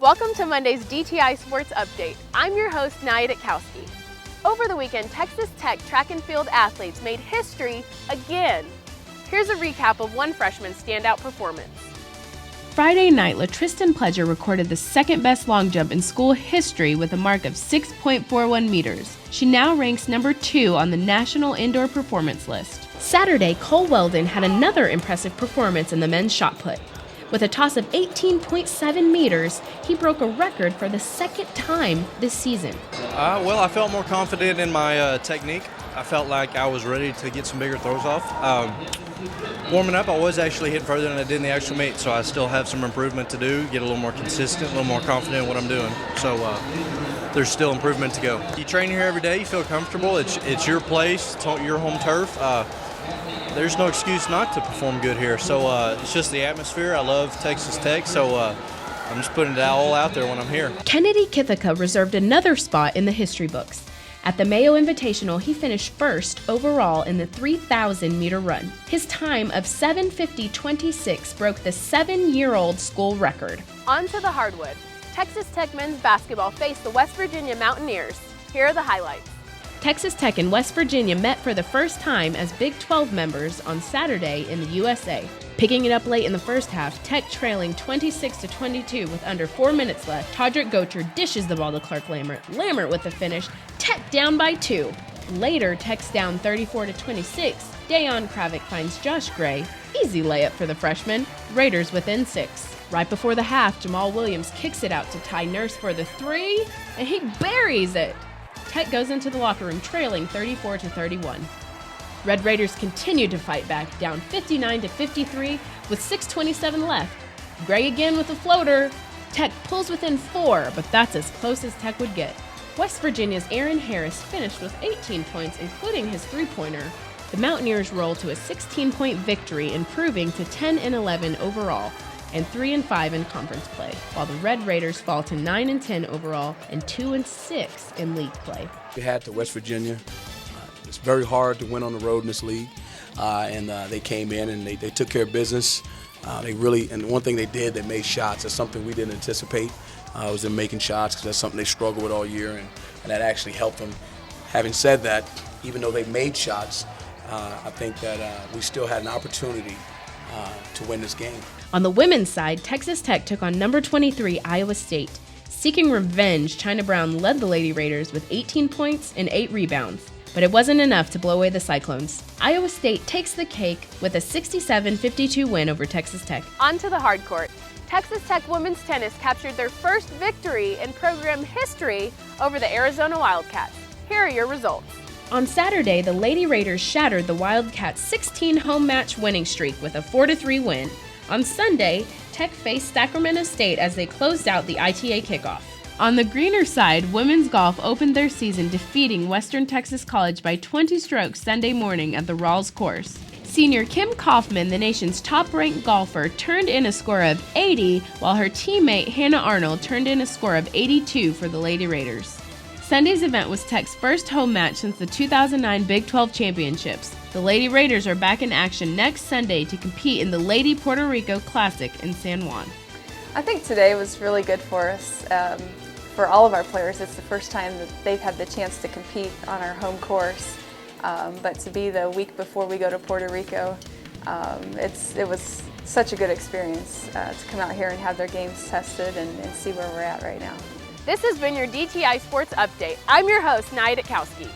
Welcome to Monday's DTI Sports Update. I'm your host, Nya Dutkowsky. Over the weekend, Texas Tech track and field athletes made history again. Here's a recap of one freshman's standout performance. Friday night, LaTristan Pledger recorded the second best long jump in school history with a mark of 6.41 meters. She now ranks number 2 on the National Indoor Performance List. Saturday, Cole Weldon had another impressive performance in the men's shot put. With a toss of 18.7 meters, he broke a record for the second time this season. Well, I felt more confident in my technique. I felt like I was ready to get some bigger throws off. Warming up, I was actually hitting further than I did in the actual meet, so I still have some improvement to do, get a little more consistent, a little more confident in what I'm doing. So there's still improvement to go. You train here every day, you feel comfortable, it's your place, it's your home turf. There's no excuse not to perform good here. So it's just the atmosphere. I love Texas Tech, so I'm just putting it all out there when I'm here. Kennedy Kithaka reserved another spot in the history books. At the Mayo Invitational, he finished first overall in the 3,000-meter run. His time of 7:50.26 broke the 7-year-old school record. On to the hardwood. Texas Tech men's basketball faced the West Virginia Mountaineers. Here are the highlights. Texas Tech and West Virginia met for the first time as Big 12 members on Saturday in the USA. Picking it up late in the first half, Tech trailing 26-22 with under 4 minutes left. Todrick Gocher dishes the ball to Clark Lammert. Lammert with the finish. Tech down by 2. Later, Tech's down 34-26. Dayon Kravick finds Josh Gray. Easy layup for the freshman. Raiders within 6. Right before the half, Jamal Williams kicks it out to Ty Nurse for the 3, and he buries it. Tech goes into the locker room trailing 34-31. Red Raiders continue to fight back, down 59-53 with 6:27 left. Gray again with a floater. Tech pulls within 4, but that's as close as Tech would get. West Virginia's Aaron Harris finished with 18 points, including his three-pointer. The Mountaineers roll to a 16-point victory, improving to 10-11 overall and 3-5 in conference play, while the Red Raiders fall to 9-10 overall and 2-6 in league play. We had to West Virginia. It's very hard to win on the road in this league, and they came in and they took care of business. And one thing they did, they made shots. That's something we didn't anticipate. Was them making shots, because that's something they struggled with all year, and that actually helped them. Having said that, even though they made shots, I think that we still had an opportunity to win this game. On the women's side, Texas Tech took on number 23 Iowa State. Seeking revenge, China Brown led the Lady Raiders with 18 points and 8 rebounds, but it wasn't enough to blow away the Cyclones. Iowa State takes the cake with a 67-52 win over Texas Tech. On to the hard court. Texas Tech women's tennis captured their first victory in program history over the Arizona Wildcats. Here are your results. On Saturday, the Lady Raiders shattered the Wildcats' 16 home match winning streak with a 4-3 win. On Sunday, Tech faced Sacramento State as they closed out the ITA kickoff. On the greener side, women's golf opened their season defeating Western Texas College by 20 strokes Sunday morning at the Rawls course. Senior Kim Kaufman, the nation's top-ranked golfer, turned in a score of 80, while her teammate Hannah Arnold turned in a score of 82 for the Lady Raiders. Sunday's event was Tech's first home match since the 2009 Big 12 Championships. The Lady Raiders are back in action next Sunday to compete in the Lady Puerto Rico Classic in San Juan. I think today was really good for us. For all of our players, it's the first time that they've had the chance to compete on our home course. But to be the week before we go to Puerto Rico, it was such a good experience to come out here and have their games tested and see where we're at right now. This has been your DTI Sports Update. I'm your host, Nya Dutkowsky.